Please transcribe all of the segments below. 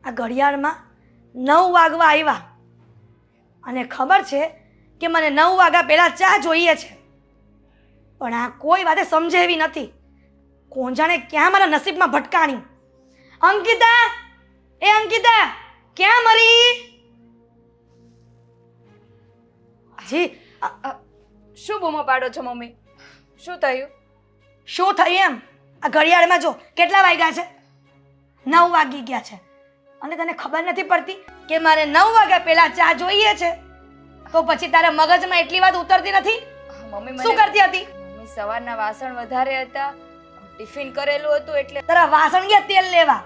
આ ઘડિયાળમાં 9 વાગવા આવ્યા અને ખબર છે કે મને 9 વાગ્યા પહેલાં ચા જોઈએ છે, પણ આ કોઈ વાતે સમજે એવી નથી. કોણ જાણે ક્યાં મારા નસીબમાં ભટકાણી. અંકિતા, એ અંકિતા, ક્યાં મરી? જી શું બૂમો પાડો છો મમ્મી? શું થયું? શું થયું એમ? આ ઘડિયાળમાં જો કેટલા વાગ્યા છે? 9 વાગી ગયા છે અને તને ખબર નથી પડતી કે મારે 9 વાગ્યા પહેલા ચા જોઈએ છે? તો પછી તારા મગજમાં એટલી વાત ઉતરતી નથી? મમ્મી શું કરતી હતી? મમ્મી સવારના વાસણ વધારે હતા, ટિફિન કરેલું હતું એટલે. તારા વાસણ ગયા તેલ લેવા.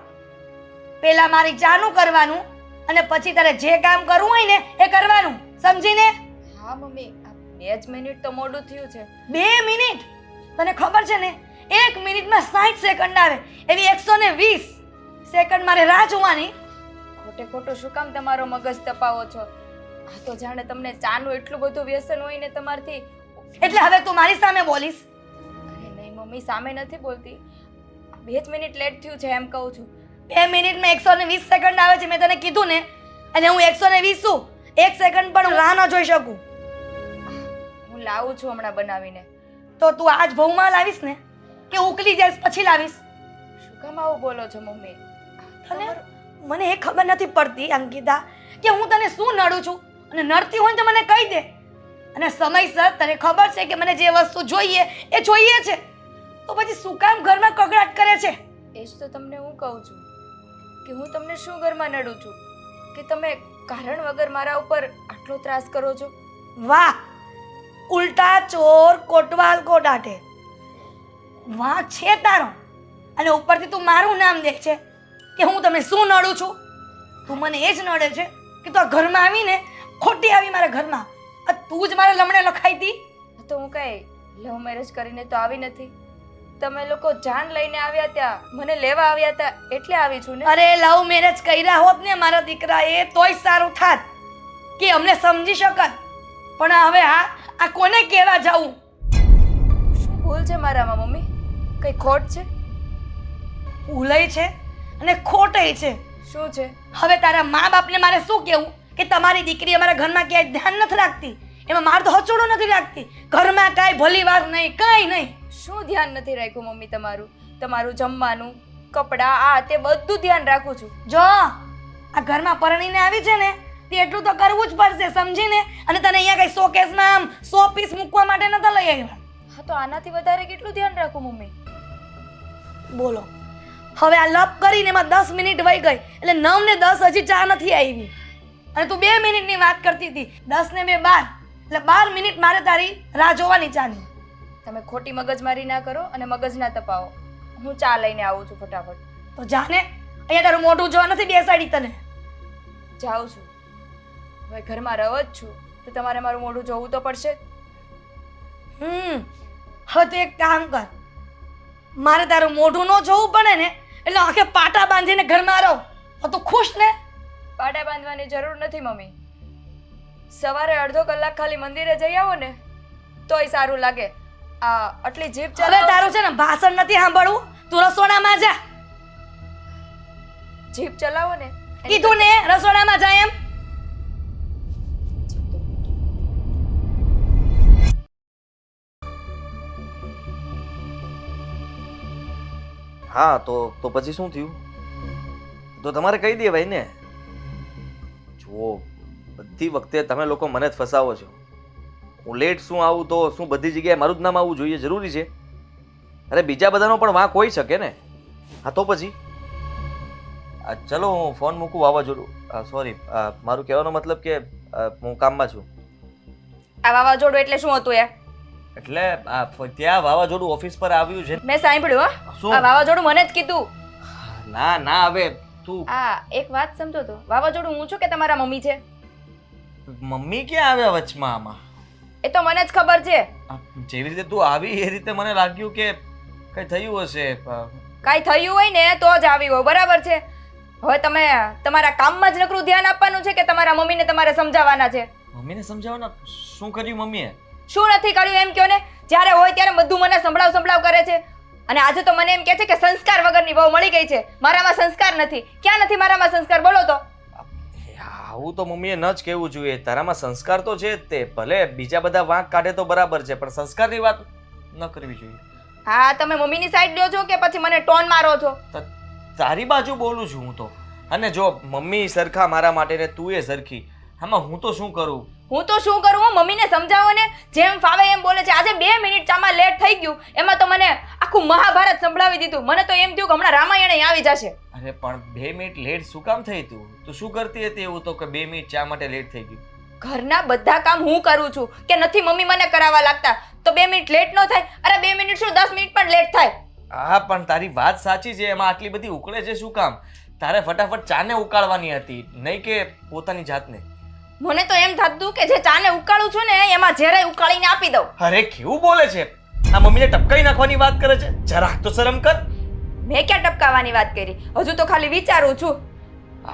પહેલા મારી ચાનું કરવાનું અને પછી તારે જે કામ કરવું હોય ને એ કરવાનું, સમજીને? હા મમ્મી, 2 જ મિનિટ તો મોડું થયું છે. 2 મિનિટ? તને ખબર છે ને 1 મિનિટમાં 60 સેકન્ડ આવે, એવી 120 સેકન્ડ મારે રાહ જોવાની. ખોટે ખોટું શું કામ તમારો મગજ તપાવો છો? આ તો જાણે તમને ચાનું એટલું બધું વ્યસન હોય ને તમારથી. એટલે હવે તું મારી સામે બોલીશ? અરે નહીં મમ્મી, સામે નથી બોલતી. 2 જ મિનિટ લેટ થયું છે એમ કહું છું. 2 મિનિટમાં 120 સેકન્ડ આવે છે, મેં તને કીધું ને. અને હું 120 છું, 1 સેકન્ડ પણ હું રાહ ન જોઈ શકું. હું લાવું છું હમણાં બનાવીને. તો તું આજ ભવમાં લાવીશ ને કે ઉકલી જઈશ પછી લાવીશ? શું કામ આવું બોલો છો મમ્મી? તને મને એ ખબર નથી પડતી અંકિતા કે હું તને શું નડું છું, અને નડતી હોય તો મને કહી દે. અને સમયસર તને ખબર છે કે મને જે વસ્તુ જોઈએ એ જોઈએ છે, તો પછી શું કામ ઘરમાં કકડાટ કરે છે? એ જ તો તમને હું કહું છું કે હું તમને શું ઘરમાં નડું છું કે તમે કારણ વગર મારા ઉપર આટલો ત્રાસ કરો છો? વાહ, ઉલ્ટા ચોર કોટવાલ કો ડાંટે. વાહ છે તારો. અને ઉપરથી તું મારું નામ દે છે કે હું તમને શું નડું છું. તું મને એ જ નડે છે કે તું આ ઘરમાં આવીને ખોટી આવી મારા ઘરમાં. આ તું જ મારા લમણે લખાઈ હતી. તો હું કઈ લવ મેરેજ કરીને તો આવી નથી. તમે લોકો જાન લઈને આવ્યા ત્યાં, મને લેવા આવ્યા હતા એટલે આવી છું ને. અરે લવ મેરેજ કર્યા હોત ને મારા દીકરા, એ તોય સારું થાત કે અમને સમજી શકત. પણ હવે આ કોને કહેવા જાવું? શું ભૂલ છે મારામાં મમ્મી? કઈ ખોટ છે? ભૂલય છે અને ખોટય છે. શું છે? હવે તારા મા બાપને મારે શું કહેવું કે તમારી દીકરી અમારા ઘરમાં ક્યાંય ધ્યાન નથી રાખતી, એમાં માર તો હચોડો નથી રાખતી, ઘરમાં કાંઈ ભલી વાર નહીં, કાંઈ નહીં. શું ધ્યાન નથી રાખ્યું મમ્મી તમારું? તમારું જમવાનું, કપડાં, આ તે બધું ધ્યાન રાખું છું. જો આ ઘરમાં પરણીને આવી છે ને તે એટલું તો કરવું જ પડશે, સમજીને? અને તને અહીંયા કઈ શોકેસમાં આમ 100 પીસ મૂકવા માટે નતા લઈ આવ્યા. હા તો આનાથી વધારે કેટલું ધ્યાન રાખું મમ્મી? બોલો, હવે આ લપ કરીને એમાં 10 મિનિટ વહી ગઈ, એટલે 9 ને 10 હજી ચા નથી આવી. અને તું 2 મિનિટની વાત કરતી હતી, 10 ને 2 12, એટલે 12 મિનિટ મારે તારી રાહ જોવાની ચાની. તમે ખોટી મગજમારી ના કરો અને મગજ ના તપાવો. હું ચા લઈને આવું છું ફટાફટ. તો જાને, અહીંયા તારું મોઢું જોવા નથી બેસાડી તને. જાઉં છું. હવે ઘરમાં રહો જ છું તો તમારે મારું મોઢું જોવું તો પડશે. હવે તો એક કામ કર, મારે તારું મોઢું ન જોવું પડે ને એટલે આખે પાટા બાંધીને ઘરમાં રહો તો તું ખુશ ને? પાટા બાંધવાની જરૂર નથી મમ્મી. સવારે અડધો કલાક ખાલી મંદિરે જઈ આવો ને તોય સારું લાગે. આ આટલી જીભ હવે ચલાવો. તારું છે ને ભાષણ નથી સાંભળવું, તું રસોડામાં જા. જીભ ચલાવો ને. કીધું ને રસોડામાં જા એમ. હા તો પછી શું થયું? તો તમારે કહી દેવાય ને. જુઓ, બધી વખતે તમે લોકો મને જ ફસાવો છો. હું લેટ શું આવું તો શું બધી જગ્યાએ મારું જ નામ આવવું જોઈએ જરૂરી છે? અરે બીજા બધાનો પણ વાંક હોઈ શકે ને. હા તો પછી ચલો હું ફોન મૂકું, વાવાઝોડું. સોરી, મારું કહેવાનો મતલબ કે હું કામમાં છું. આ વાવાઝોડું એટલે શું હતું યાર? એટલે ત્યાં વાવાઝોડું ઓફિસ પર આવ્યું છે. મેં સાંભળ્યું. શું? આ વાવાઝોડું મને જ કીધું. ના હવે તું એક વાત સમજો તો, વાવાઝોડું હું છું કે તમારા મમ્મી છે? મમ્મી ક્યાં આવ્યા વચમાં આમાં? એ તો મને જ ખબર છે. જેવી રીતે તું આવી એ રીતે મને લાગ્યું કે કઈ થયું હશે. કાંઈ થયું હોય ને તો જ આવી હોય, બરાબર છે? હવે તમે તમારા કામમાં જ નકરું ધ્યાન આપવાનું છે કે તમારા મમ્મીને તમારે સમજાવવાના છે? મમ્મીને સમજાવવાના? શું કર્યું મમ્મીએ? શું નથી કર્યું એમ કહો ને. જ્યારે હોય ત્યારે બધું મને સંભળાવ કરે છે. અને આજે તો મને એમ કહે છે કે સંસ્કાર વગરની વહુ મળી ગઈ છે. મારામાં સંસ્કાર નથી. ક્યાં નથી મારામાં સંસ્કાર? બોલો તો. આવું તો મમ્મીએ ન જ કહેવું જોઈએ. તારામાં સંસ્કાર તો છે જ તે. ભલે બીજા બધા વાંક કાઢે તો બરાબર છે, પણ સંસ્કારની વાત ન કરવી જોઈએ. હા, તમે મમ્મીની સાઈડ લ્યો છો કે પછી મને ટોન મારો છો? તારી બાજુ બોલું છું હું તો. અને જો મમ્મી સરખા મારા માટે ને તું એ સરખી, આમાં હું તો શું કરું? હું તો શું કરું? હું મમ્મીને સમજાવો ને, જેમ ફાવે એમ બોલે છે. આજે 2 મિનિટ ચામાં લેટ થઈ ગયું, એમાં તો મને આખું મહાભારત સંભળાવી દીધું. મને તો એમ થયું કે હમણાં રામાયણ આવી જશે. અરે પણ 2 મિનિટ લેટ શું કામ થઈ તું? તું શું કરતી હતી એવું તો કે 2 મિનિટ ચા માટે લેટ થઈ ગયું? ઘરના બધા કામ હું કરું છું કે નથી મમ્મી મને કરાવવા લાગતા, તો 2 મિનિટ લેટ ન થાય? અરે 2 મિનિટ શું, 10 મિનિટ પણ લેટ થાય. હા, પણ તારી વાત સાચી છે. એમાં આટલી બધી ઉકળે છે શું કામ? તારે ફટાફટ ચાને ઉકાળવાની હતી, નહીં કે પોતાની જાતને. મને તો એમ થતું કે જે ચાને ઉકાળું છું ને એમાં ઝેરાઈ ઉકાળીને આપી દઉં. અરે કેવું બોલે છે! આ મમ્મીને ટપકાઈ નાખવાની વાત કરે છે. જરાક તો શરમ કર. મેં ક્યાં ટપકાવાની વાત કરી? હજુ તો ખાલી વિચારું છું.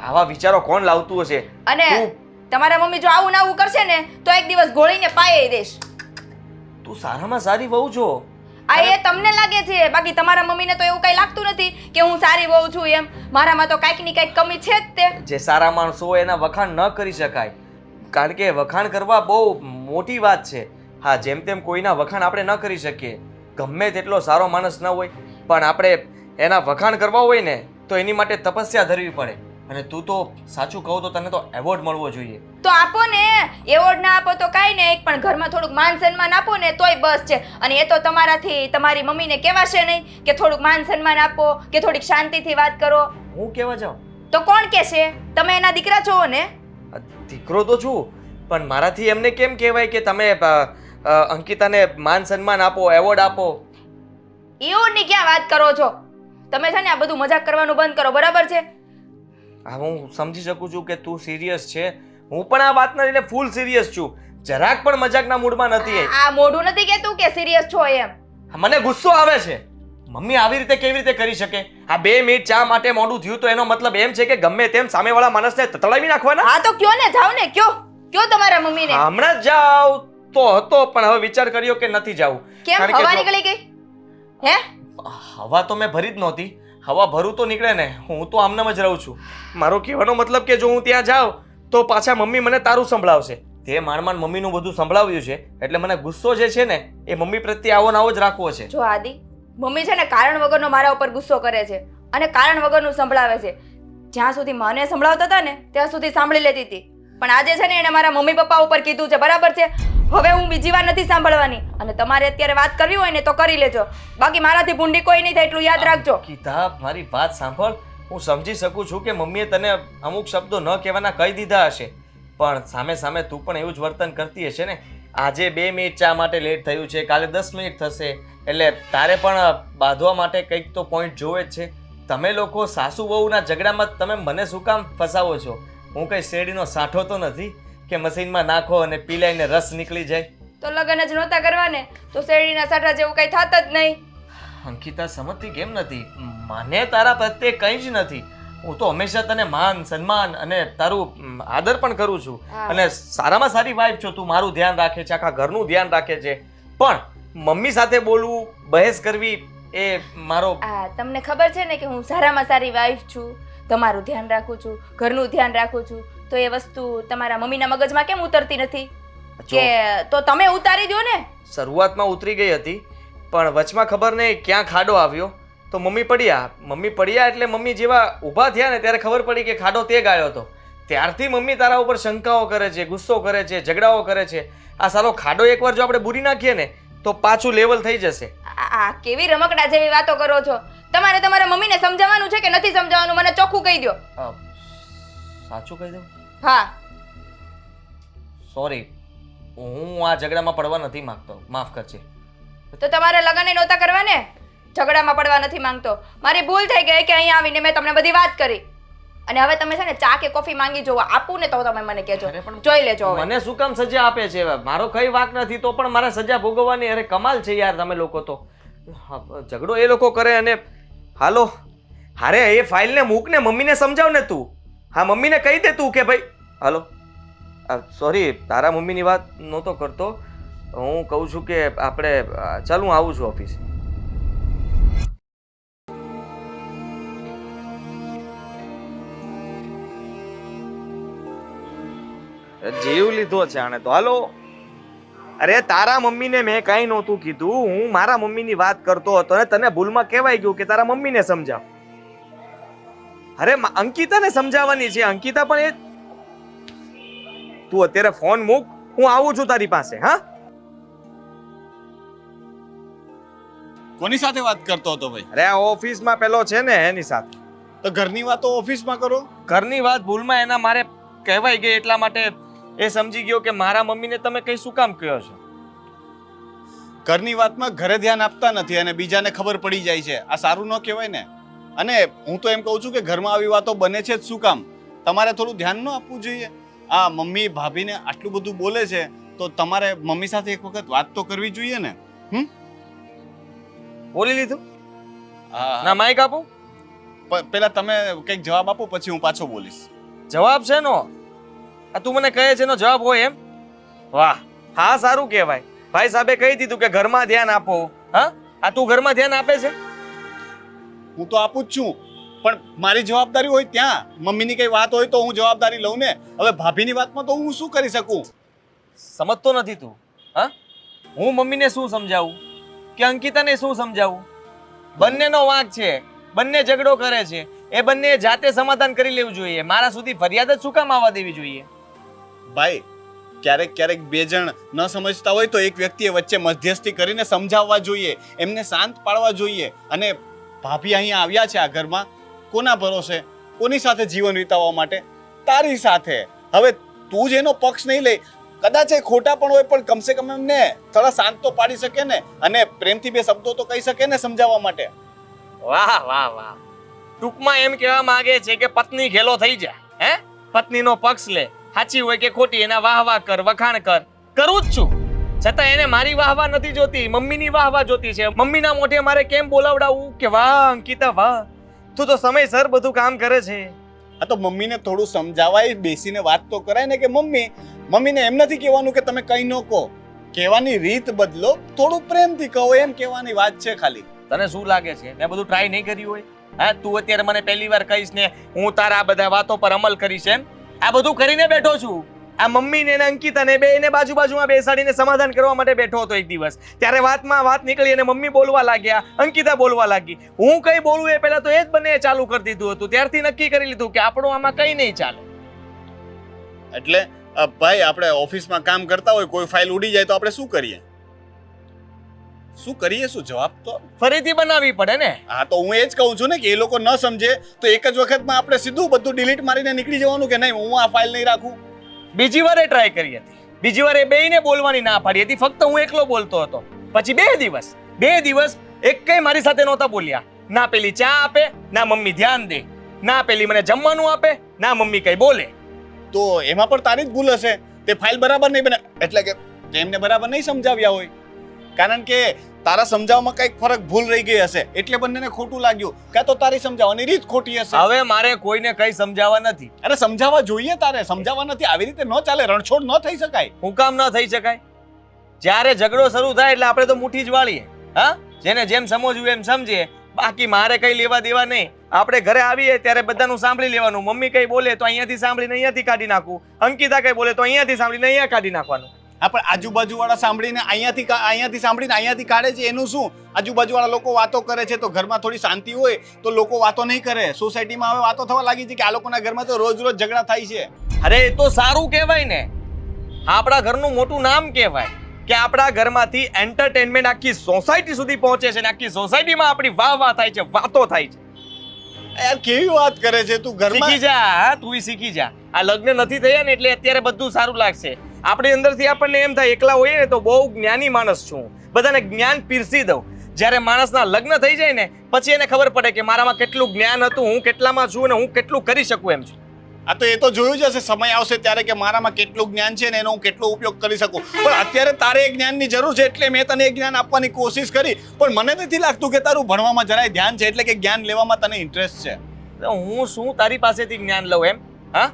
આવા વિચારો કોણ લાવતું હશે? અને તું તમારા મમ્મી જો આવું નાવું કરશે ને તો એક દિવસ ગોળીને પાયે દઈશ. તું સારામાં સારી વહુ છો. આ એ તમને લાગે છે, બાકી તમારા મમ્મીને તો એવું કઈ લાગતું નથી કે હું સારી વહુ છું એમ. મારામાં તો કાંઈક ની કાંઈક કમી છે જ તે. જે સારા માણસો હોય એના વખાણ ન કરી શકાય, કારણ કે વખાણ કરવા બહુ મોટી વાત છે. હા, જેમ તેમ કોઈના વખાણ આપણે ન કરી શકીએ. ગમે તેટલો સારો માણસ ન હોય, પણ આપણે એના વખાણ કરવા હોય ને તો એની માટે તપસ્યા ધરવી પડે. અને તું તો સાચું કહું તો તને તો એવોર્ડ મળવો જોઈએ. તો આપો ને. એવોર્ડ ના આપો તો કાંઈ નહીં, પણ ઘરમાં થોડુંક માન સન્માન આપો ને તોય બસ છે. અને એ તો તમારાથી તમારી મમ્મીને કહેવાશે નહીં કે થોડુંક માન સન્માન આપો કે થોડીક શાંતિથી વાત કરો. હું કહેવા જાઉં તો કોણ કહેશે? તમે એના દીકરા છો ને? દીકરો તો છું, પણ મારાથી એમને કેમ કહેવાય કે તમે અંકિતાને માન સન્માન આપો, એવોર્ડ આપો? એવોર્ડની ક્યાં વાત કરો છો તમે? છે ને આ બધું મજાક કરવાનું બંધ કરો, બરાબર છે? હા, હું સમજી શકું છું કે તું સિરિયસ છે. હું પણ આ વાતને લઈને ફૂલ સિરિયસ છું. જરાક પણ મજાકના મૂડમાં નથી. આ મોઢું નથી કહેતું કે સિરિયસ છો એમ. મને ગુસ્સો આવે છે. મમ્મી આવી રીતે કેવી રીતે કરી શકે? આ 2 મિનિટ ચા માટે મોડું થયું તો એનો મતલબ એમ છે કે ગમે તેમ સામેવાળા માણસને તતડાવી નાખવાના? હા તો કયો ને, જાવ ને, કયો તમારા મમ્મીને. હમણાં જ જાવ તો હતો, પણ હવે વિચાર કર્યો કે નથી જાવું. કેમ હવા નીકળી ગઈ? હે? હવા તો મેં ભરી જ નહોતી. હવા ભરું તો નીકળે ને. હું તો આમનામ જ રહું છું. મારો કહેવાનો મતલબ કે જો હું ત્યાં જાઉં તો પાછા મમ્મી મને તારું સંભળાવશે. તે માંડ મમ્મીનું બધું સંભળાવ્યું છે, એટલે મને ગુસ્સો જે છે ને એ મમ્મી પ્રત્યે આવો ને આવો જ રાખવો છે. જો આદિ, મમ્મી છે ને કારણ વગરનો મારા ઉપર ગુસ્સો કરે છે અને કારણ વગરનું સંભળાવે છે. જ્યાં સુધી મને સંભળાવતા હતા ને ત્યાં સુધી સાંભળી લેતી હતી, પણ આજે છે ને એને મારા મમ્મી પપ્પા ઉપર કીધું છે, બરાબર છે? હવે હું બીજી વાર નથી સાંભળવાની. અને તમારે અત્યારે વાત કરવી હોય ને તો કરી લેજો, બાકી મારાથી ભૂંડી કોઈ નહીં થાય, એટલું યાદ રાખજો. ગીતા, મારી વાત સાંભળ. હું સમજી શકું છું કે મમ્મીએ તને અમુક શબ્દો ન કહેવાના કહી દીધા હશે, પણ સામે સામે તું પણ એવું જ વર્તન કરતી હશે ને. આજે 2 મિનિટ ચા માટે લેટ થયું છે, કાલે 10 મિનિટ થશે, એટલે તારે પણ બાંધવા માટે કંઈક તો પોઈન્ટ જોવે જ છે. તમે લોકો સાસુ વહુના ઝઘડામાં તમે મને શું કામ ફસાવો છો? હું કઈ શેરડીનો સાંઠો તો નથી કે મશીનમાં નાખો અને પીલાઈને રસ નીકળી જાય. તો લગ્ન જ નહોતા કરવા ને તો શેરડીના સાઠા જેવું કઈ થાત જ નહીં. અંકિતા, સમજતી કેમ નથી? મને તારા પ્રત્યે કંઈ જ નથી. હું તો હંમેશા તને માન સન્માન અને તારું આદર પણ કરું છું. અને સારામાં સારી વાઈફ છો તું. મારું ધ્યાન રાખે છે, આખા ઘરનું ધ્યાન રાખે છે. પણ મમ્મી સાથે બોલવું, બહેસ કરવી એ મારો... તમને ખબર છે ને કે હું સારામાં સારી વાઈફ છું, તમારું ધ્યાન રાખું છું, ઘરનું ધ્યાન રાખું છું, તો એ વસ્તુ તમારા મમ્મીના મગજમાં કેમ ઉતરતી નથી? કે તો તમે ઉતારી દો ને. શરૂઆતમાં ઉતરી ગઈ હતી, પણ વચમાં ખબર નહીં ક્યાં ખાડો આવ્યો તો મમ્મી પડ્યા એટલે મમ્મી જેવા ઊભા થયા ને ત્યારે ખબર પડી કે ખાડો તે ગાળ્યો હતો. ત્યારથી મમ્મી તારા ઉપર શંકાઓ કરે છે, ગુસ્સો કરે છે, ઝઘડાઓ કરે છે. આ સારો ખાડો એકવાર જો આપણે બુરી નાખીએ ને તો પાછું લેવલ થઈ જશે. આ કેવી રમકડા જેવી વાતો કરો છો? તમારે તમારા મમ્મીને સમજાવવાનું છે કે નથી સમજાવવાનું? મને ચોખ્ખું કહી દો. સાચું કહી દઉં? હા. સોરી, હું આ ઝઘડામાં પડવા નથી માંગતો, માફ કરજે. તો તમારે લગ્ન નહોતા કરવા ને? ઝઘડામાં પડવા નથી માંગતો. મારી ભૂલ થઈ ગઈ કે અહીંયા આવીને મેં તમને બધી વાત કરી. અને હવે તમે છે ને ચા કે કોફી માંગી જોવો, આપું ને તો તમે મને કહેજો, જોઈ લેજો. મને શું કામ સજા આપે છે? મારો કઈ વાંક નથી તો પણ મારે સજા ભોગવવાની? અરે કમાલ છે યાર તમે લોકો તો. ઝઘડો એ લોકો કરે અને હાલો હારે એ ફાઇલને મૂક ને મમ્મીને સમજાવ ને તું. હા, મમ્મીને કહી દે તું કે ભાઈ હાલો. સોરી, તારા મમ્મીની વાત નહોતો કરતો. હું કહું છું કે આપણે ચાલ, હું આવું છું ઓફિસે. જીવ લીધો છે આણે તો. હાલો, અરે તારા મમ્મીને મેં કાંઈ નહોતું કીધું, હું મારા મમ્મીની વાત કરતો હતો ને તને ભૂલમાં કહેવાય ગયું કે તારા મમ્મીને સમજાવ. અરે અંકિતાને સમજાવવાની છે. અંકિતા પણ એ, તું અત્યારે ફોન મૂક, હું આવું છું તારી પાસે. હા, કોની સાથે વાત કરતો હતો ભાઈ? અરે આ ઓફિસમાં પેલો છે ને એની સાથે. તો ઘરની વાતો ઓફિસમાં કરો. ઘરની વાત ભૂલમાં એના મારે કહેવાય ગઈ એટલા માટે એ સમજી ગયો કે મારા મમ્મીને તમે કઈ શું કામ કહો છો. ઘરની વાતમાં ઘરે ધ્યાન આપતા નથી અને બીજાને ખબર પડી જાય છે. આ સારું ન કહેવાય ને. અને હું તો એમ કહું છું કે ઘરમાં આવી વાતો બને છે જ શું કામ? તમારે થોડું ધ્યાન ન આપવું જોઈએ? આ મમ્મી ભાભીને આટલું બધું બોલે છે તો તમારે મમ્મી સાથે એક વખત વાત તો કરવી જોઈએ ને. બોલી લીધું? હા, ના માઈક આપું? પેલા તમે કંઈક જવાબ આપો પછી હું પાછો બોલીશ. જવાબ છે નો? આ તું મને કહે છે નો જવાબ હોય એમ? વાહ, હા સારું કહેવાય. ભાઈ સાહેબે કહી દીધું કે ઘરમાં ધ્યાન આપો. હા, આ તું ઘરમાં ધ્યાન આપે છે? હું તો આપું જ છું, પણ મારી જવાબદારી હોય ત્યાં. મમ્મીની કઈ વાત હોય તો હું જવાબદારી લઉં ને. હવે ભાભીની વાતમાં તો હું શું કરી શકું? સમજતો નથી તું? હા, હું મમ્મીને શું સમજાવું કે અંકિતાને શું સમજાવું? બંનેનો વાંક છે, બંને ઝઘડો કરે છે. એ બંને જાતે સમાધાન કરી લેવું જોઈએ. મારા સુધી ફરિયાદ જ શું કામ આવવા દેવી જોઈએ? ભાઈ, ક્યારેક બે જણ ન સમજતા હોય તો એક વ્યક્તિએ વચ્ચે મધ્યસ્થી કરીને સમજાવવા જોઈએ, એમને શાંત પાડવા જોઈએ. અને ભાભી અહીંયા આવ્યા છે આ ઘરમાં કોના ભરોસે, કોની સાથે જીવન વિતાવવા માટે? તારી સાથે. હવે તું જ એનો પક્ષ નહીં લે, કદાચ એ ખોટા પણ હોય પણ કમસે કમ એમને થોડા શાંત તો પાડી શકે ને, અને પ્રેમથી બે શબ્દો તો કહી શકે ને સમજાવવા માટે. વાહ વાહ વાહ. ટૂંકમાં એમ કહેવા માંગે છે કે પત્ની ઘેલો થઈ જાય. હે, પત્નીનો પક્ષ લે, સાચી હોય કે ખોટી એના વાહ વાહ કર, વખાણ કર. કરું જ છું, છતાં એને મારી વાહ વાહ નથી જોતી, મમ્મીની વાહ વાહ જોતી છે. મમ્મીના મોઢે મારે કેમ બોલાવડાવવું કે વાહ અંકિતા વાહ, તું તો સમયસર બધું કામ કરે છે. આ તો મમ્મીને થોડું સમજાવાય, બેસીને વાત તો કરાય ને કે મમ્મીને એમ નથી કહેવાનું કે તમે કંઈ ન કહો. કહેવાની રીત બદલો, થોડું પ્રેમથી કહો, એમ કહેવાની વાત છે ખાલી. તને શું લાગે છે મેં બધું ટ્રાય નહીં કર્યું હોય? હા, તું અત્યારે મને પહેલી વાર કહીશ ને હું તારા આ બધા વાતો પર અમલ કરીશ એમ? આ બધું કરીને બેઠો છું. આ મમ્મીને ને અંકિતાને બેને બાજુમાં બેસાડીને સમાધાન કરવા માટે બેઠો હતો એક દિવસ. ત્યારે વાતમાં વાત નીકળી અને મમ્મી બોલવા લાગ્યા, અંકિતા બોલવા લાગી. હું કઈ બોલું એ પહેલા તો એ જ બંને ચાલુ કરી દીધું હતું. ત્યારથી નક્કી કરી લીધું કે આપણું આમાં કઈ નહીં ચાલે. એટલે ભાઈ, આપણે ઓફિસમાં કામ કરતા હોય, કોઈ ફાઇલ ઉડી જાય તો આપણે શું કરીએ? શું જવાબ તો ફરીથી બનાવવી પડે ને. હા, તો હું એ જ કહું છું ને કે એ લોકો ન સમજે તો એક જ વખતમાં આપણે સીધું બધું ડિલીટ મારીને નીકળી જવાનું કે નહીં હું આ ફાઇલ નહીં રાખું. બીજી વાર એ ટ્રાય કરી હતી. બીજી વાર એ બેયને બોલવાની ના પાડી હતી, ફક્ત હું એકલો બોલતો હતો. પછી બે દિવસ એક કઈ મારી સાથે નહોતા બોલ્યા. ના પેલી ચા આપે, ના મમ્મી ધ્યાન દે, ના પેલી મને જમવાનું આપે, ના મમ્મી કઈ બોલે. તો એમાં પણ તારી જ ભૂલ હશે. તે ફાઇલ બરાબર નહીં બને એટલે કે તેમને બરાબર નહીં સમજાવ્યા હોય, કારણ કે તારા સમજાવવામાં કંઈક ફરક ભૂલ રહી ગઈ હશે એટલે બંનેને ખોટું લાગ્યું, કાં તો તારી સમજાવવાની રીત ખોટી હશે. હવે મારે કોઈને કઈ સમજાવવા નથી. અરે સમજાવવા જોઈએ, તારે સમજાવવા નથી. આવી રીતે ન ચાલે, રણછોડ ન થઈ શકાય. હું કામ ન થઈ શકાય? જ્યારે ઝઘડો શરૂ થાય એટલે આપણે તો મુઠ્ઠી જ વાળીએ. હા, જેને જેમ સમજવું એમ સમજીએ. બાકી મારે કઈ લેવા દેવા નહીં. આપણે ઘરે આવીએ ત્યારે બધાનું સાંભળી લેવાનું. મમ્મી કઈ બોલે તો અહીંયાથી સાંભળીને અહીંયાથી કાઢી નાખવું, અંકિતા કઈ બોલે તો અહીંયાથી સાંભળીને અહીંયા કાઢી નાખવાનું. હા, પણ આજુબાજુ વાળા સાંભળીને અહીંયાથી સાંભળીને અહીંયાથી કાઢે છે એનું શું? આજુબાજુ વાળા લોકો વાતો કરે છે તો ઘરમાં થોડી શાંતિ હોય તો લોકો વાતો નહીં કરે. સોસાયટીમાં હવે વાતો થવા લાગી છે કે આ લોકોના ઘરમાં તો રોજ ઝઘડા થાય છે. અરે એ તો સારું કહેવાય ને, આપણા ઘરનું મોટું નામ કહેવાય કે આપણા ઘરમાંથી એન્ટરટેનમેન્ટ આખી સોસાયટી સુધી પહોંચે છે ને આખી સોસાયટીમાં આપણી વાહ વાહ થાય છે, વાતો થાય છે. યાર કેવી વાત કરે છે તું? ઘરમાં શીખી જા, તું શીખી જા. આ લગ્ન નથી થયા ને એટલે અત્યારે બધું સારું લાગશે. આપણી અંદરથી આપણને એમ થાય એકલા હોઈએ ને તો બહુ જ્ઞાની માણસ છું, બધાને જ્ઞાન પીરસી દઉં. જ્યારે માણસના લગ્ન થઈ જાય ને પછી એને ખબર પડે કે મારામાં કેટલું જ્ઞાન હતું, હું કેટલામાં છું અને હું કેટલું કરી શકું એમ છું. આ તો એ તો જોયું જ હશે, સમય આવશે ત્યારે કે મારામાં કેટલું જ્ઞાન છે ને એનો હું કેટલો ઉપયોગ કરી શકું. પણ અત્યારે તારે એ જ્ઞાનની જરૂર છે એટલે મેં તને એ જ્ઞાન આપવાની કોશિશ કરી, પણ મને નથી લાગતું કે તારું ભણવામાં જરાય ધ્યાન છે, એટલે કે જ્ઞાન લેવામાં તને ઇન્ટરેસ્ટ છે. હું શું તારી પાસેથી જ્ઞાન લઉં એમ? હા,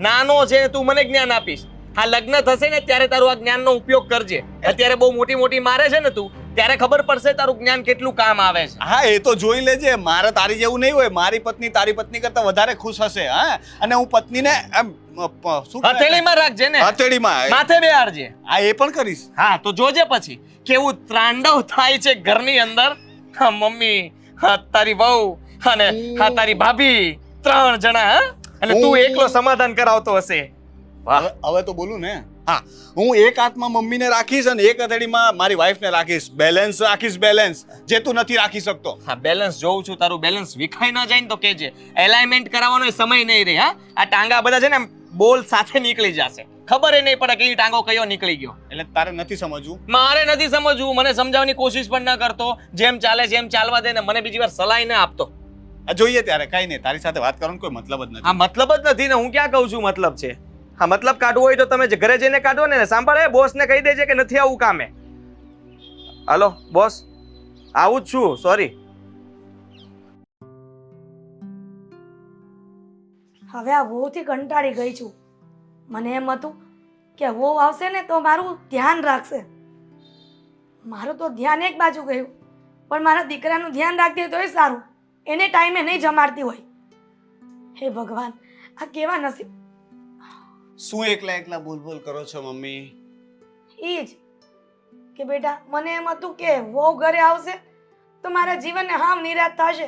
નાનો છે તું મને જ્ઞાન આપીશ. હા, લગ્ન થશે ને ત્યારે તારું આ જ્ઞાનનો ઉપયોગ કરજે. અત્યારે બહુ મોટી મારે છે ને તું, ત્યારે ખબર પડશે તારું જ્ઞાન કેટલું કામ આવે છે. હા, એ તો જોઈ લેજે. મારે તારી જેવું નહીં હોય. મારી પત્ની તારી પત્ની કરતા વધારે ખુશ હશે. હા, અને હું પત્નીને શું કહેવાય? હથેળીમાં રાખજે ને, હથેળીમાં માથે બેહાડજે. આ એ પણ કરીશ. હા તો જોજે પછી કેવું ત્રાંડવ થાય છે ઘરની અંદર. હા મમ્મી, હા તારી વહુ અને હા તારી ભાભી, 3 જણા. હા અને તું એકલો સમાધાન કરાવતો હશે. વાહ. હવે તો બોલું ને. હા, હું એક હાથમાં મમ્મીને રાખીશ અને એક હથેળીમાં મારી વાઈફને રાખીશ. બેલેન્સ રાખીશ, બેલેન્સ જે તું નથી રાખી શકતો. હા બેલેન્સ જોઉં છું, તારું બેલેન્સ વિખાઈ ના જાય ને તો કેજે. એલાઇનમેન્ટ કરાવવાનો સમય નહીં રહે. હા આ ટાંગા બધા છે ને આમ બોલ સાથે નીકળી જશે, ખબર નહીં પડે કઈ ટાંગો કયો નીકળી ગયો. એટલે તારે નથી સમજવું. મારે નથી સમજવું, મને સમજાવવાની કોશિશ પણ ન કરતો. જેમ ચાલે છે એમ ચાલવા દે ને મને બીજી વાર સલાહ ના આપતો. આ જોઈએ ત્યારે કઈ નહીં, તારી સાથે વાત કરવાનો કોઈ મતલબ જ નથી. આ મતલબ જ નથી ને, હું ક્યાં કહું છું મતલબ છે. હા મતલબ કાઢવો હોય તો તમે ઘરે જઈને કાઢો ને. સાંભળે, બોસ ને કહી દેજે કે નથી આવું કામે. હાલો બોસ, આવું જ છું, સોરી. હવે આ વહુથી કંટાળી ગઈ છું. મને એમ હતું કે વહુ આવશે ને તો મારું ધ્યાન રાખશે. મારું તો ધ્યાન એક બાજુ ગયું, પણ મારા દીકરાનું ધ્યાન રાખતી હોય તોય સારું. એને ટાઈમે નહીં જમાડતી હોય. હે ભગવાન, આ કેવા નસીબ. શું એકલા એકલા બોલ બોલ કરો છો મમ્મી? એ જ કે બેટા, મને એમ હતું કે વહુ ઘરે આવશે તો મારા જીવનને હાવ નિરાશ થશે,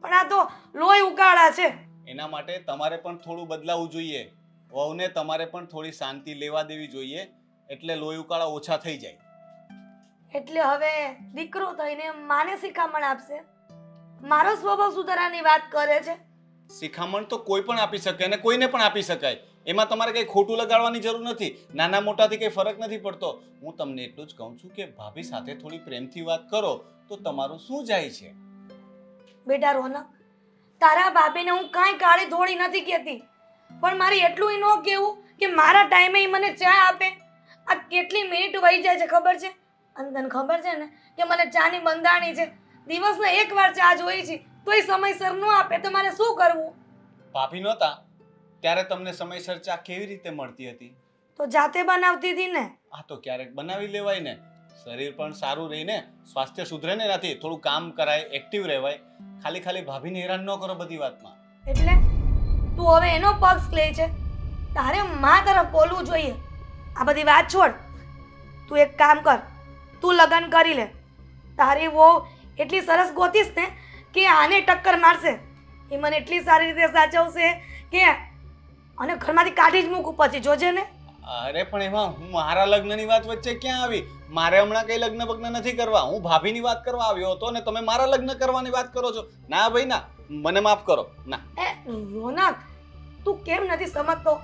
પણ આ તો લોહી ઉકાળા છે. એના માટે તમારે પણ થોડું બદલાવવું જોઈએ. વહુને તમારે પણ થોડી શાંતિ લેવા દેવી જોઈએ, એટલે લોહી ઉકાળા ઓછા થઈ જાય. એટલે હવે દીકરો થઈને માને શિખામણ આપશે. મારો સ્વભાવ સુધારાની વાત કરે છે. શિખામણ તો કોઈ પણ આપી શકે અને કોઈને પણ આપી શકાય. એમાં તમારે કંઈ ખોટું લગાડવાની જરૂર નથી. નાના મોટાથી કંઈ ફરક નથી પડતો. હું તમને એટલું જ કહું છું કે ભાભી સાથે થોડી પ્રેમથી વાત કરો તો તમારું શું જાય છે? બેટા રોનક, તારા ભાભીને હું કાંઈ કાળી ધોળી નથી કહેતી, પણ મારી એટલું ન કહેવું કે મારા ટાઈમે ઈ મને ચા આપે. આ કેટલી મિનિટ વહી જાય છે ખબર છે? અને તને ખબર છે ને કે મને ચાની બંધાણી છે. દિવસમાં એકવાર ચા જોઈ છે તોય સમયસર ન આપે તો મારે શું કરવું? ભાભી નહોતા ત્યારે તમને સમયસર ચા કેવી રીતે મળતી હતી? તો જાતે બનાવતી હતી ને. આ તો ક્યારેક બનાવી લેવાય ને. શરીર પણ સારું રહીને, સ્વાસ્થ્ય સુધરે ને નથી. થોડું કામ કરાય, એક્ટિવ રહેવાય. ખાલી ખાલી ભાભીને હેરાન ન કરો બધી વાતમાં. એટલે તું હવે એનો પક્ષ લે છે? તારે માં તરફ બોલવું જોઈએ. આ બધી વાત છોડ. તું એક કામ કર, તું લગ્ન કરી લે. તારી વહુ એટલી સરસ ગોતીશ ને કે આને ટક્કર મારશે. એ મને એટલી સારી રીતે સાચવશે કે અને ઘરમાંથી કાઢી જ મૂકું પછી, જોજે ને. અરે પણ એમાં હું મારા લગ્નની વાત વચ્ચે ક્યાં આવી? મારે હમણાં કઈ લગ્ન બગ્ન નથી કરવા. હું ભાભીની વાત કરવા આવ્યો હતો ને તમે મારા લગ્ન કરવાની વાત કરો છો. ના ભાઈ ના, મને માફ કરો. ના. રોનક, તું કેમ નથી સમજતો?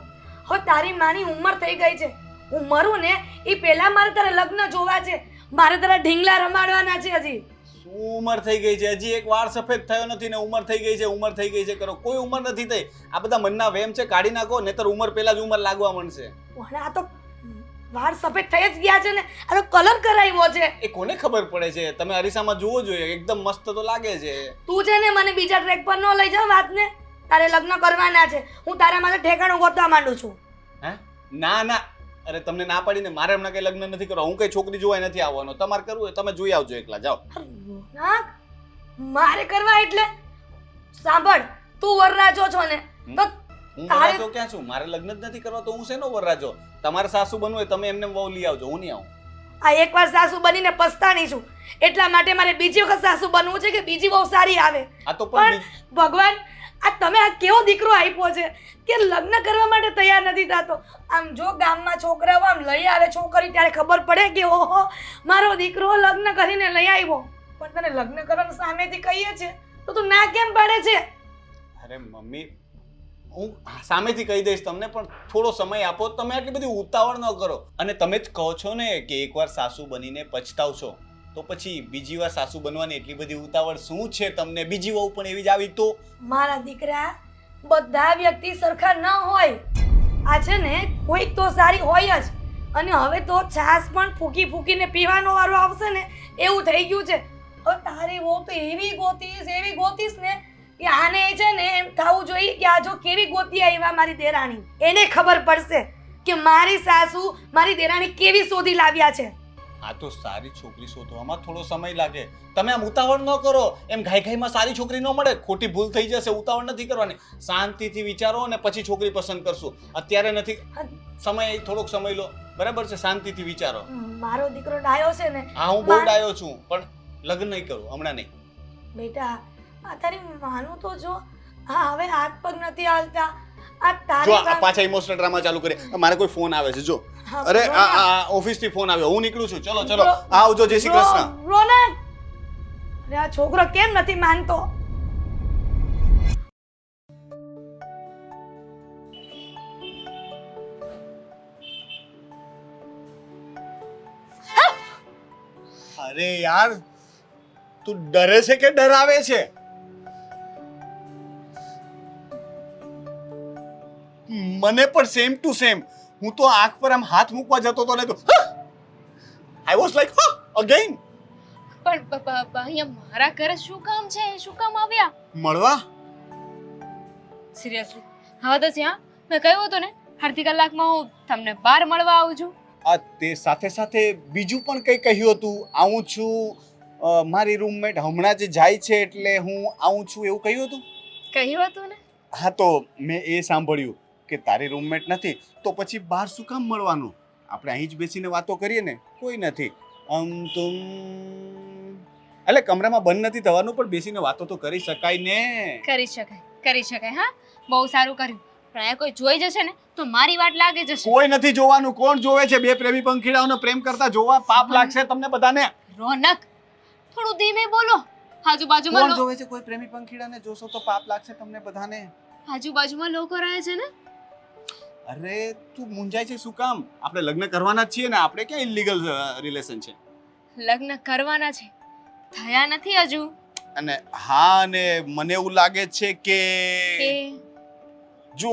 હવે તારી માની ઉંમર થઈ ગઈ છે. હું મરું ને એ પહેલા મારે તારા લગ્ન જોવા છે. મારે તારા ઢીંગલા રમાડવાના છે. હજી શું ઉંમર થઈ ગઈ છે? હજી એક વાળ સફેદ થયો નથી ને ઉંમર થઈ ગઈ છે, ઉંમર થઈ ગઈ છે કરો. કોઈ ઉંમર નથી થઈ. આ બધા મનના વેમ છે, કાઢી નાખો નહીતર ઉંમર પહેલા જ ઉંમર લાગવા માંડશે. પણ આ તો વાળ સફેદ થઈ જ ગયા છે ને. આ તો કલર કરાવ્યો છે. એ કોને ખબર પડે છે? તમે અરીસામાં જુઓ જોઈએ, એકદમ મસ્ત તો લાગે છે. તું છે ને મને બીજા ટ્રેક પર ન લઈ જા વાતને. તારે લગ્ન કરવાના છે. હું તારા માટે ઠેકાણું ગોતવા માંડું છું. હે? ના ના, અરે તમને ના પાડીને મારે હમણાં કઈ લગ્ન નથી કરવા. હું કઈ છોકરી જોવાય નથી આવવાનો. તમારે કરવું હોય તમે જોઈ આવજો એકલા. જાઓ. રોનક, મારે કરવા એટલે સાંભળ, તું વરરાજો છો ને તો હું વરરાજો ક્યાં છું? મારે લગ્ન જ નથી કરવા તો હું શેનો વરરાજો? તમારે સાસુ બનવું હોય તમે એમને વહુ લઈ આવજો, હું નહીં આવું. આ એકવાર સાસુ બનીને પસ્તાણી છું. એટલા માટે મારે બીજી વખત સાસુ બનવું છે કે બીજી બહુ સારી આવે. આ તો પણ ભગવાન, આ તમે આ કેવો દીકરો આપ્યો છે કે લગ્ન કરવા માટે તૈયાર નથી થતો. આમ જો ગામમાં છોકરાઓ આમ લઈ આવે છોકરી ત્યારે ખબર પડે કે ઓહો મારો દીકરો લગ્ન કરીને લઈ આવ્યો, પણ તને લગ્ન કરવાનું સામેથી કહીએ છે તો તું ના કેમ પાડે છે? અરે મમ્મી, હું સામેથી કહી દઈશ તમને, પણ થોડો સમય આપો. તમે આટલી બધી ઉતાવળ ન કરો. અને તમે જ કહો છો ને કે એકવાર સાસુ બનીને પછતાવશો, તો પછી બીજી વાર સાસુ બનવાની એટલી બધી ઉતાવળ શું છે તમને? બીજી વહુ પણ એવી જ આવી તો? મારા દીકરા, બધા વ્યક્તિ સરખા ન હોય. આ છે ને કોઈક તો સારી હોય જ. અને હવે તો છાશ પણ ફૂકી ફૂકીને પીવાનો વારો આવશે ને એવું થઈ ગયું છે. હવે તારી વહુ તો એવી ગોતીશ ને કે આને છે ને એમ થવું જોઈએ કે આ જો કેવી ગોતી આવ્યા મારી દેરાણી. એને ખબર પડશે કે મારી સાસુ મારી દેરાણી કેવી શોધી લાવ્યા છે. આ તો સારી છોકરી શોધવામાં થોડો સમય લાગે. તમે આમ ઉતાવળ ન કરો. એમ ઘાઈઘાઈમાં સારી છોકરી ન મળે. ખોટી ભૂલ થઈ જશે. ઉતાવળ નથી કરવાની. શાંતિથી વિચારો અને પછી છોકરી પસંદ કરશું. અત્યારે નથી. થોડોક સમય લો. બરાબર છે? શાંતિથી વિચારો. મારો દીકરો ડાયો છે ને. હા, હું બહુ ડાયો છું, પણ લગ્ન નહીં કરું હમણાં નહીં. બેટા આ તારી માનું તો જો. હા, હવે હાથ પગ નથી હાલતા. આ જો તારી આ પાછા ઇમોશનલ ડ્રામા ચાલુ કરે. મારે કોઈ ફોન આવે છે જો. હા, અરે રોનક. આ ઓફિસ થી ફોન આવ્યો. હું નીકળું છું. ચલો ચલો આવજો. જય શ્રી કૃષ્ણ. રોનક, અરે આ છોકરો કેમ નથી માનતો? અરે યાર, તું ડરે છે કે ડરાવે છે? મને પણ સેમ ટુ સેમ. હું તો આંખ પર આમ હાથ મૂકવા જતો હતો ને તો આઈ વોઝ લાઈક અગેન. પણ અહીંયા મારા ઘરે શું કામ છે? શું કામ આવ્યા? મળવા? સિરિયસલી હા તો ત્યાં મેં કહ્યું હતું ને અડધી કલાકમાં હું તમને બહાર મળવા આવું છું. આ તે સાથે સાથે બીજું પણ કંઈ કહ્યું હતું. આવું છું, મારી રૂમમેટ હમણાં જ જાય છે એટલે હું આવું છું, એવું કહ્યું હતું. કહ્યું હતું ને? હા, તો મેં એ સાંભળ્યું કે તારી રૂમમેટ નથી તો પછી બહાર શું કામ મળવાનું? આપણે અહીં જ બેસીને વાતો કરીએ ને. કોઈ નથી. તુમ એટલે કમરામાં બંધ નથી થવાનું, પણ બેસીને વાતો તો કરી શકાય ને. કરી શકાય. હા, બહુ સારું કર્યું. પણ અહીંયા કોઈ જોઈ જશે ને તો મારી વાટ લાગી જશે. કોઈ નથી જોવાનું. કોણ જોવે છે? બે પ્રેમી પંખીડાઓને પ્રેમ કરતા જોવા પાપ લાગશે તમને બધાને. રોનક, થોડું ધીમે બોલો. આજુબાજુમાં કોણ જોવે છે? કોઈ પ્રેમી પંખીડાને જોશો તો પાપ લાગશે તમને બધાને. આજુબાજુમાં લોકો રહે છે ને. અરે તું મૂંઝાય છે શું કામ? આપણે લગ્ન કરવાના જ છીએ ને. આપણે ક્યાં ઇલીગલ રિલેશન છે? લગ્ન કરવાના છે, થયા નથી હજુ. અને હા, અને મને એવું લાગે છે કે કે જો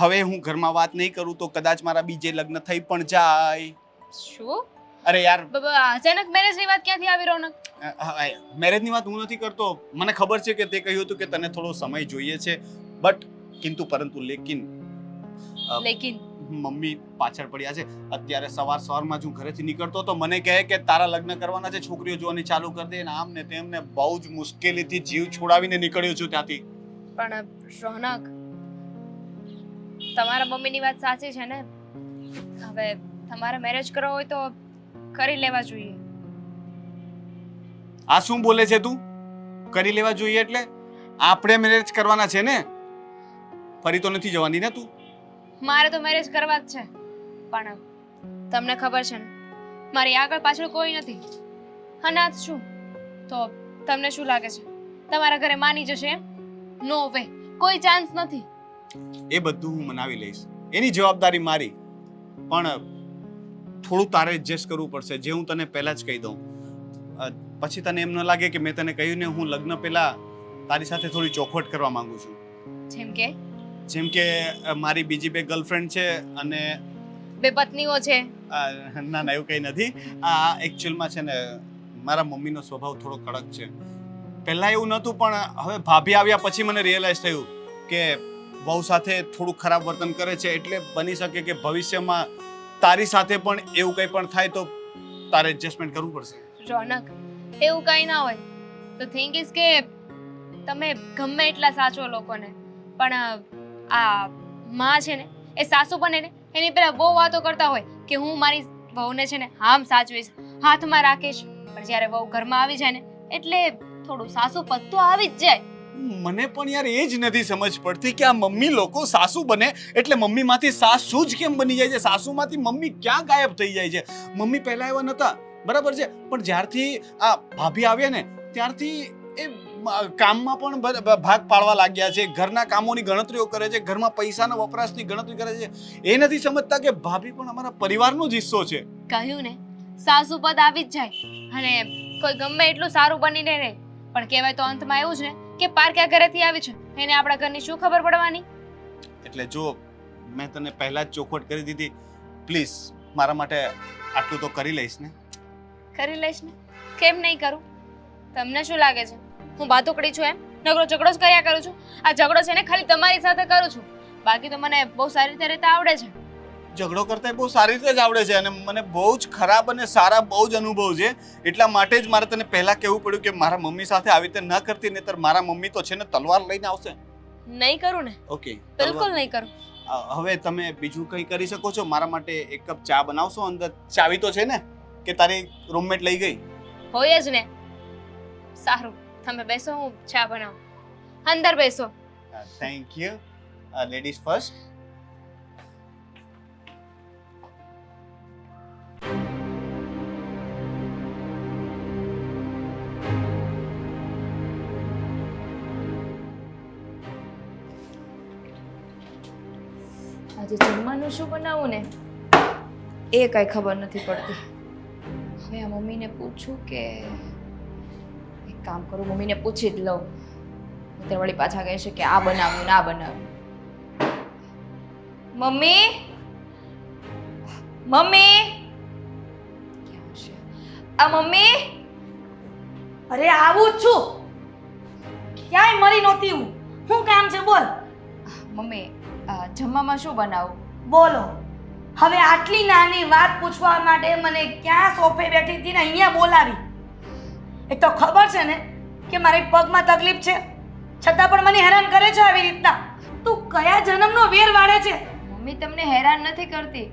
હવે હું ઘરમાં વાત નહીં કરું તો કદાચ મારા બીજે લગ્ન થઈ પણ જાય. શું? અરે યાર, અચાનક મેરેજની વાત ક્યાંથી આવી રોનક? મેરેજની વાત હું નથી કરતો. મને ખબર છે કે તે કહ્યું હતું કે તને થોડો સમય જોઈએ છે, બટ કિંતુ પરંતુ લેકિન મમ્મી પાછળ પડ્યા છે. અત્યારે સવારમાં જ હું ઘરેથી નીકળતો તો મને કહે કે તારા લગ્ન કરવાના છે, છોકરીઓ જોવાની ચાલુ કરી દે. આમ ને તેમને બહુ જ મુશ્કેલીથી જીવ છોડાવીને નીકળ્યો છું ત્યાંથી. પણ રોનક, તમારા મમ્મીની વાત સાચી છે ને. હવે તમારે મેરેજ કરવો હોય તો કરી લેવા જોઈએ. આ શું બોલે છે તું? કરી લેવા જોઈએ એટલે આપણે મેરેજ કરવાના છે ને? ફરી તો નથી જવાની ને તું? મારે તો મેરેજ કરવા જ છે, પણ તમને ખબર છે ને મારી આગળ પાછળ કોઈ નથી. અનાથ છું. તો તમને શું લાગે છે તમારા ઘરે માની જશે એમ? નો વે, કોઈ ચાન્સ નથી. એ બધું હું મનાવી લઈશ. એની જવાબદારી મારી. પણ થોડું તારે એડજસ્ટ કરવું પડશે, જે હું તને પહેલા જ કહી દઉં. પછી તને એમ ન લાગે કે મેં તને કહ્યું ને હું લગ્ન પહેલા તારી સાથે થોડી ચોખવટ કરવા માંગુ છું. જેમ કે મારી બીજી બે ગર્લફ્રેન્ડ છે અને બે પત્નીઓ છે. ના એવું કંઈ નથી. આ એકચ્યુઅલમાં છે ને મારા મમ્મીનો સ્વભાવ થોડો કડક છે. પહેલાં એવું નહોતું, પણ હવે ભાભી આવ્યા પછી મને રિયલાઇઝ થયું કે વહુ સાથે થોડું ખરાબ વર્તન કરે છે. એટલે બની શકે કે ભવિષ્યમાં તારી સાથે પણ એવું કંઈ પણ થાય તો તારે એડજસ્ટમેન્ટ કરવું પડશે. રોનક, એવું કંઈ ના હોય. તો થિંક ઇઝ કે તમે ગમે એટલા સાચો લોકોને, પણ આ માં છે ને એ સાસુ બને ને એની પહેલા બહુ વાતો કરતા હોય કે હું મારી વહુને છે ને આમ સાચવીશ, હાથમાં રાખીશ. પણ જ્યારે વહુ ઘરમાં આવી જાય ને એટલે થોડું સાસુ પદ તો આવી જ જાય. મને પણ યાર એ જ નથી સમજ પડતી કે આ મમ્મી લોકો સાસુ બને એટલે મમ્મીમાંથી સાસુ જ કેમ બની જાય છે? સાસુમાંથી મમ્મી ક્યાં ગાયબ થઈ જાય છે? મમ્મી પહેલા એવા નહોતા, બરાબર છે, પણ જ્યારથી આ ભાભી આવ્યા ને ત્યારથી એ કામમાં પણ ભાગ પાડવા લાગ્યા છે. ઘરના કામોની ગણતરીઓ કરે છે, ઘરમાં પૈસાના વપરાશની ગણતરી કરે છે. એ નથી સમજતા કે ભાભી પણ અમારા પરિવારનો જ હિસ્સો છે. કહ્યું ને, સાસુ પદ આવી જ જાય. અને કોઈ ગમે એટલું સારું બનીને રહે, પણ કહેવાય તો અંતમાં એવું જ ને કે પારક્યા ઘરેથી આવી છે, એને આપણા ઘરની શું ખબર પડવાની? એટલે જો મેં તને પહેલા જ ચોખવટ કરી દીધી, પ્લીઝ મારા માટે આટલું તો કરી લઈશ ને? કરી લઈશ ને, કેમ નહીં કરું? તમને શું લાગે છે હું બાતુકડી છું એમ? નગરો ઝઘડો જ કર્યા કરું છું. આ ઝઘડો છે ને ખાલી તમારી સાથે કરું છું, બાકી તો મને બહુ સારી રીતે રહેતા આવડે છે. ઝઘડો કરતા બહુ સારી રીતે જ આવડે છે અને મને બહુ જ ખરાબ અને સારા બહુ જ અનુભવ છે. એટલા માટે જ મારે તને પહેલા કહેવું પડ્યું કે મારા મમ્મી સાથે આવી રીતે ન કરતી, નહીતર મારા મમ્મી તો છે ને તલવાર લઈને આવશે. નહીં કરું ને, ઓકે, બિલકુલ નહીં કરું. હવે તમે બીજું કંઈ કરી શકો છો? મારા માટે એક કપ ચા બનાવશો? અંદર ચાવી તો છે ને કે તારી રૂમમેટ લઈ ગઈ? હોય જ ને. સારું, તમે બેસો, હું ચા બનાવું. અંદર બેસો. Thank you. Ladies first. આજે જમવાનું શું બનાવું ને એ કઈ ખબર નથી પડતી. હવે આ મમ્મીને પૂછું કે એક કામ કરું, મમ્મીને પૂછી જ લઉં. અત્યારે વળી પાછા કહે છે કે આ બનાવ્યું ને આ બનાવ્યું. મમ્મી, મમ્મી ક્યાં છે આ મમ્મી? અરે આવું જ છું, ક્યાંય મરી નહોતી હું. શું કામ છે બોલ? મમ્મી જમવામાં શું બનાવું? બોલો. હવે આટલી નાની વાત પૂછવા માટે મને ક્યાં સોફે બેઠી હતી ને અહીંયા બોલાવી? એક તો ખબર છે ને કે મારી પગમાં તકલીફ છે, છતાં પણ મને હેરાન કરે છે આવી રીતના. તું કયા જન્મનો વેર વાળે છે? મમ્મી તમને હેરાન નથી કરતી,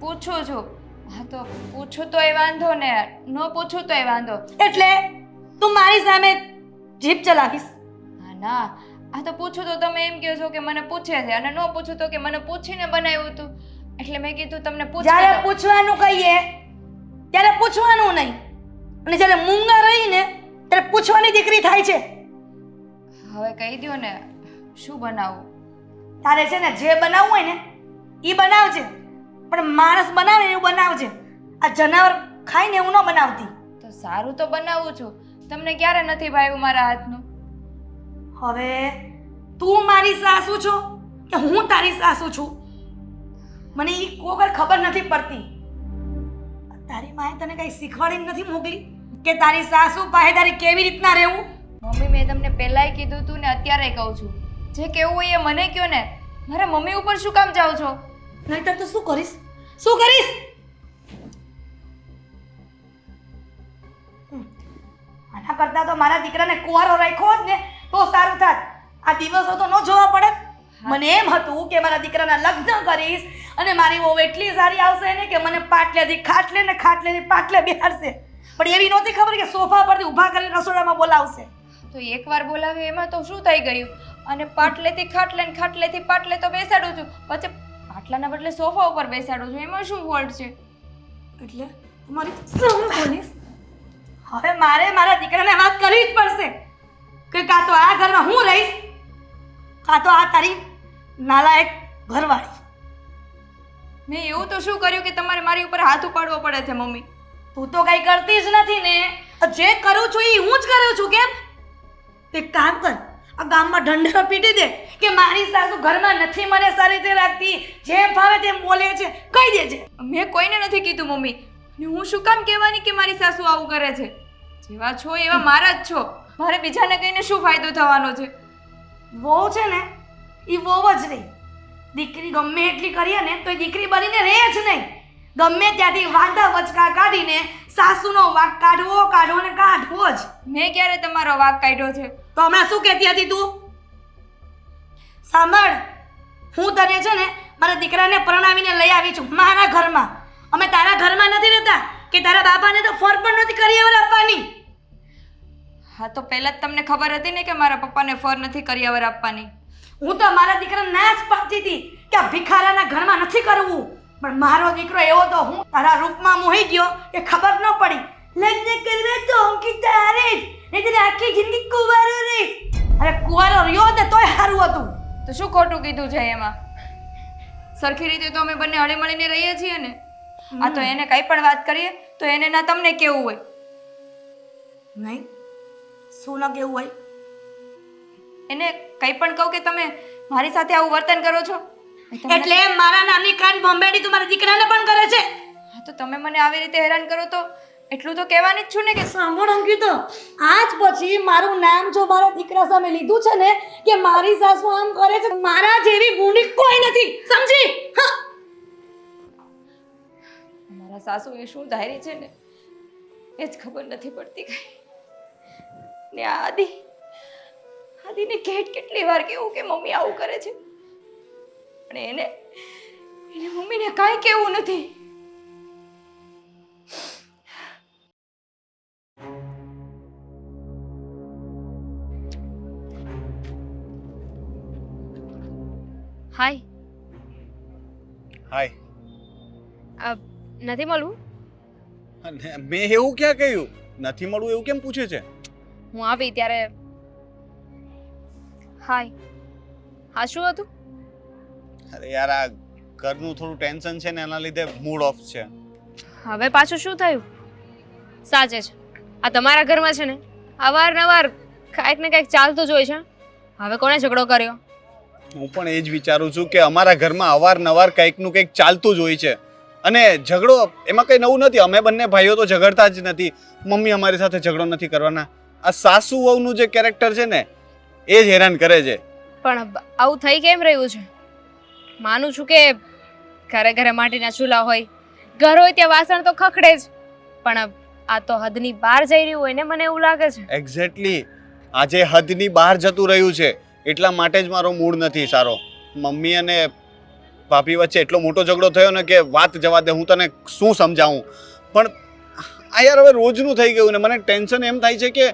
પૂછું છું. હા તો પૂછું તો એ વાંધો ને, ન પૂછું તો એ વાંધો. એટલે તું મારી સામે જીભ ચલાવીશ? હા ના, આ તો પૂછું તો તમે એમ કહો છો કે મને પૂછે છે, અને ન પૂછું તો કે મને પૂછીને બનાવ્યું હતું. એટલે મેં કીધું તમને જ્યારે પૂછવાનું કહીએ ત્યારે પૂછવાનું નહીં, અને જ્યારે મૂંગા રહીને ત્યારે પૂછવાની દીકરી થાય છે. હવે કહી દો ને શું બનાવું? તારે છે ને જે બનાવવું હોય ને એ બનાવજે, પણ માણસ બનાવે એવું બનાવજે. આ જનાવર ખાય ને એવું ન બનાવતી. તો સારું તો બનાવું છું, તમને ક્યારે નથી ભાવ્યું મારા હાથનું? હવે તું મારી સાસુ છો કે હું તારી સાસુ છું? મને એ કોગર ખબર નથી પડતી. તારી માએ તને કઈ શીખવાડીને નથી મોકલી કે તારી સાસુ પાસે તારી કેવી રીતના રહેવું? મમ્મી મેં તમને પહેલાંય કીધું હતું ને અત્યારે કહું છું, જે કેવું હોય એ મને કહો ને. મારા મમ્મી ઉપર શું કામ જાઓ છો? નહીતર તો શું કરીશ? શું કરીશ? આના કરતા તો મારા દીકરાને કુંવારો રાખ્યો હોત ને તો સારું થાત. આ દિવસો તો ન જોવા પડે. મને એમ હતું કે મારા દીકરાના લગ્ન કરીશ અને મારી વહુ એટલી સારી આવશે ને કે મને પાટલેથી ખાટલે ને ખાટલેથી પાટલે બેહાડશે. પણ એવી નહોતી ખબર કે સોફા પરથી ઊભા કરીને રસોડામાં બોલાવશે. તો એકવાર બોલાવ્યું એમાં તો શું થઈ ગયું? અને પાટલેથી ખાટલે ને ખાટલેથી પાટલે તો બેસાડું છું, પછી પાટલાના બદલે સોફા ઉપર બેસાડું છું, એમાં શું ફોલ્ટ છે? એટલે મારી સામે બોલીશ? હવે મારે મારા દીકરાને વાત કરવી જ પડશે કે કાં તો આ ઘરમાં હું રહીશ, કાં તો આ તારી નાલાયક ઘરવાળી. મેં એવું તો શું કર્યું કે તમારે મારી ઉપર હાથ ઉપાડવો પડે છે મમ્મી? તું તો કઈ કરતી જ નથી ને. જે કરું છું એ હું જ કરું છું. કેમ? એક કામ કર, આ ગામમાં ઢંઢેરો પીટી દે કે મારી સાસુ ઘરમાં નથી મને સારી રીતે રાખતી, જેમ ફાવે તેમ બોલે છે, કહી દેજે. મેં કોઈને નથી કીધું મમ્મી. ને હું શું કામ કહેવાની કે મારી સાસુ આવું કરે છે? જેવા છો એવા મારા જ છો, મારે બીજાને કહીને શું ફાયદો થવાનો છે? વહુ છે ને એ વહુ જ નહીં. દીકરી ગમે એટલી કરીએ ને તો એ દીકરી બનીને રહે જ નહીં. ગમે ત્યાંથી વાંધા વચકા કાઢીને સાસુનો વાંક કાઢવો ને કાઢવો જ. મેં ક્યારે તમારો વાંક કાઢ્યો છે? તો હમણાં શું કહેતી હતી તું? સાંભળ, હું તને છે ને મારા દીકરાને પરણાવીને લઈ આવી છું મારા ઘરમાં. અમે તારા ઘરમાં નથી રહેતા કે તારા બાપાને તો ફોન પણ નથી કરિયાવર આપવાની. હા તો પહેલા જ તમને ખબર હતી ને કે મારા પપ્પાને ફર નથી કરિયાવર આપવાની. હું તો મારા દીકરાને ના જ પાડતી હતી કે આ ભિખારાના ઘરમાં નથી કરવું, પણ મારો દીકરો એવો તો હું તારા રૂપમાં મોહી ગયો કે ખબર ન પડી. લગ્ન કરવા તો અંકિતા હારે જ, નહીં આખી જિંદગી કુંવારો રહીશ. અરે કુંવારો રહ્યો ને તોય સારું હતું. તો શું ખોટું કીધું છે એમાં? સરખી રીતે તો અમે બંને હળી મળીને રહીએ છીએ ને. આ તો એને કંઈ પણ વાત કરીએ તો એને ના તમને કેવું હોય. નહીં, શું ન કેવું હોય? એને કંઈ પણ કહું કે તમે મારી સાથે આવું વર્તન કરો છો એટલે મારા નાની કાન બોમ્બેડી તું મારા દીકરાને પણ કરે છે. હા તો તમે મને આવી રીતે હેરાન કરો તો એટલું તો કહેવાની જ છું ને કે સાંભળ અંકિતો, આજ પછી મારું નામ જો મારા દીકરા સામે લીધું છે ને કે મારી સાસુ આમ કરે છે, મારા જેવી ભૂંડી કોઈ નથી, સમજી? સાસુએ શું ધારી છે ને એ જ ખબર નથી પડતી કઈ. ને આ આદિને કેટલી વાર કેવું કે મમ્મી આવું કરે છે, પણ એને મમ્મીને કાંઈ કેવું નથી. હાય. હાય. નથી મળવું? અને મેં એવું ક્યાં કહ્યું? નથી મળવું એવું કેમ પૂછે છે? હું આવી ત્યારે હાય. હા શું હતું? અરે યાર, આ ઘરનું થોડું ટેન્શન છે ને એના લીધે મૂડ ઓફ છે. હવે પાછું શું થયું? સાચે છે, આ તમારા ઘરમાં છે ને અવારનવાર કાંઈક ને કાંઈક ચાલતું જ હોય છે. હવે કોણે ઝઘડો કર્યો? હું પણ એ જ વિચારું છું કે અમારા ઘરમાં અવારનવાર કંઈકનું કંઈક ચાલતું જ હોય છે. અને ઝઘડો એમાં કંઈ નવું નથી. અમે બંને ભાઈઓ તો ઝઘડતા જ નથી. મમ્મી અમારી સાથે ઝઘડો નથી કરવાના. આ સાસુ વહુનું જે કેરેક્ટર છે ને એ જ હેરાન કરે છે. પણ આવું થઈ કેમ રહ્યું છે? માનું છું કે ઘરે ઘરે માટીના ચૂલા હોય, ઘર હોય ત્યાં વાસણ તો ખખડે જ, પણ આ તો હદની બહાર જઈ રહ્યું હોય ને, મને એવું લાગે છે. એક્ઝેક્ટલી, આજે હદની બહાર જતું રહ્યું છે એટલા માટે જ મારો મૂડ નથી સારો. મમ્મી અને ભાભી વચ્ચે એટલો મોટો ઝઘડો થયો ને કે વાત જવા દે. હું તને શું સમજાવું, પણ આ યાર હવે રોજનું થઈ ગયું ને મને ટેન્શન એમ થાય છે કે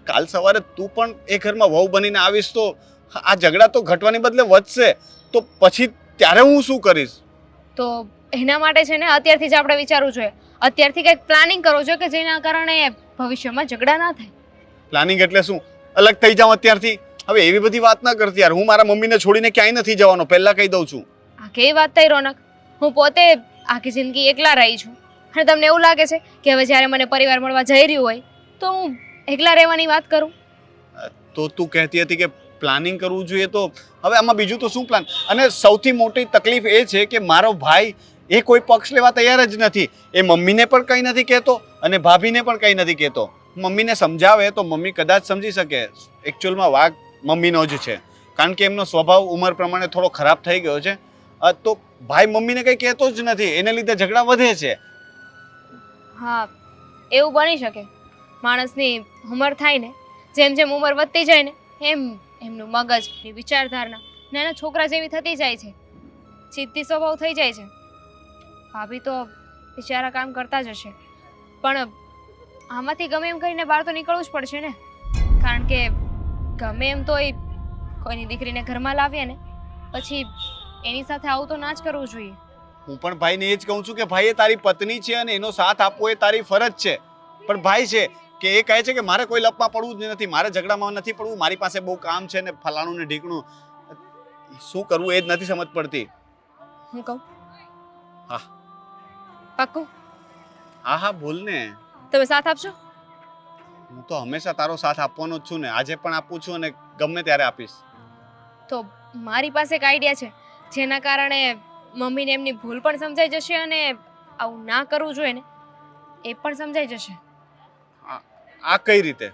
કાલ સવારે તું પણ એ ઘરમાં વહુ બનીને આવીશ તો આ ઝઘડા તો ઘટવાની બદલે વધશે. તો પછી ત્યારે હું શું કરીશ? તો એના માટે છે ને અત્યારથી જ આપણે વિચારવું જોઈએ. અત્યારથી કંઈક પ્લાનિંગ કરવો જોઈએ કે જેના કારણે ભવિષ્યમાં ઝઘડા ના થાય. પ્લાનિંગ એટલે શું? અલગ થઈ જાઉં અત્યારથી? હવે એવી બધી વાત ના કરતી યાર. હું મારા મમ્મીને છોડીને ક્યાંય નથી જવાનો, પહેલા કહી દઉં છું. આ કેવી વાત થઈ રોનક? હું પોતે આખી જિંદગી એકલા રહી છું અને તમને એવું લાગે છે કે હવે જ્યારે મને પરિવાર મળવા જઈ રહ્યું હોય તો હું એકલા રહેવાની વાત કરું? તો તું કહેતી હતી કે પ્લાનિંગ કરવું જોઈએ, તો હવે આમાં બીજું તો શું પ્લાન? અને સૌથી મોટી તકલીફ એ છે કે મારો ભાઈ એ કોઈ પક્ષ લેવા તૈયાર જ નથી. એ મમ્મીને પણ કંઈ નથી કહેતો અને ભાભીને પણ કંઈ નથી કહેતો. મમ્મીને સમજાવે તો મમ્મી કદાચ સમજી શકે. એકચ્યુઅલમાં વાગ મમ્મીનો જ છે, કારણ કે એમનો સ્વભાવ ઉંમર પ્રમાણે થોડો ખરાબ થઈ ગયો છે. તો ભાઈ મમ્મીને કંઈ કહેતો જ નથી, એને લીધે ઝઘડા વધે છે. હા, એવું બની શકે. માણસની ઉંમર થાય ને, જેમ જેમ ઉંમર વધતી જાય ને એમ એમનું મગજ, એની વિચારધારણા નાના છોકરા જેવી થતી જાય છે, જિદ્દી સ્વભાવ થઈ જાય છે. ભાભી તો બિચારા કામ કરતા જ હશે, પણ આમાંથી ગમે એમ કરીને બહાર તો નીકળવું જ પડશે ને, કારણ કે ગમે એમ તો કોઈની દીકરીને ઘરમાં લાવીએ ને પછી એની સાથે આવું તો ના જ કરવું જોઈએ. હું પણ ભાઈને એ જ કહું છું કે ભાઈ એ તારી પત્ની છે અને એનો સાથ આપવો એ તારી ફરજ છે. પણ ભાઈ છે કે એ કહે છે કે મારે કોઈ લપમાં પડવું જ નથી, મારે ઝઘડામાં નથી પડવું, મારી પાસે બહુ કામ છે ને ફલાણું ને ઢીકણું. શું કરવું એ જ નથી સમજ પડતી. હું કહું? હા. પાક્કું? હા હા બોલ ને. તમે સાથ આપશો? હું તો હંમેશા તારો સાથ આપવાનો જ છું ને, આજે પણ આપું છું અને ગમે ત્યારે આપીશ. તો મારી પાસે એક આઈડિયા છે જેના કારણે મમ્મીને એમની ભૂલ પણ સમજાઈ જશે અને આવું ના કરવું જોઈએ ને એ પણ સમજાઈ જશે. આ કઈ રીતે?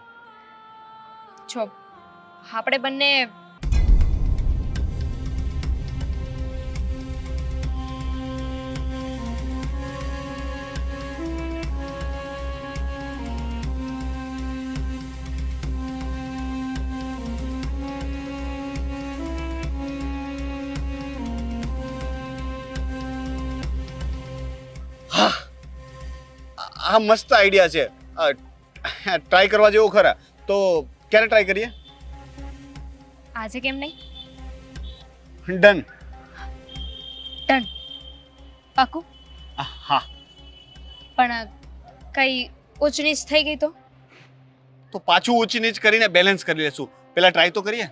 જો આપણે બંને આ મસ્ત આઈડિયા છે. ટ્રાય કરવા જેવો ખરા. તો ક્યારે ટ્રાય કરીએ? આજે કેમ નહીં? ડન. ડન. પાક્કું? હા. પણ કઈ ઊંચ નીચ થઈ ગઈ તો પાછું ઊંચી નીચ કરીને બેલેન્સ કરી લેશું. પેલા ટ્રાય તો કરીએ.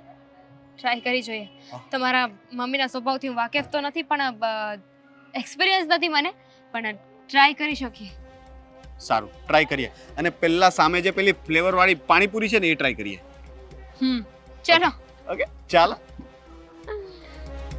ટ્રાય કરી જોઈએ. તમારા મમ્મીના સ્વભાવથી હું વાકેફ તો નથી, પણ એક્સપિરિયન્સ નથી મને, પણ ટ્રાય કરી શકીએ. સારું, ટ્રાય કરીએ. અને પહેલા સામે જે પેલી ફ્લેવર વાળી પાણીપુરી છે ને એ ટ્રાય કરીએ. ચલો. ઓકે ચાલો.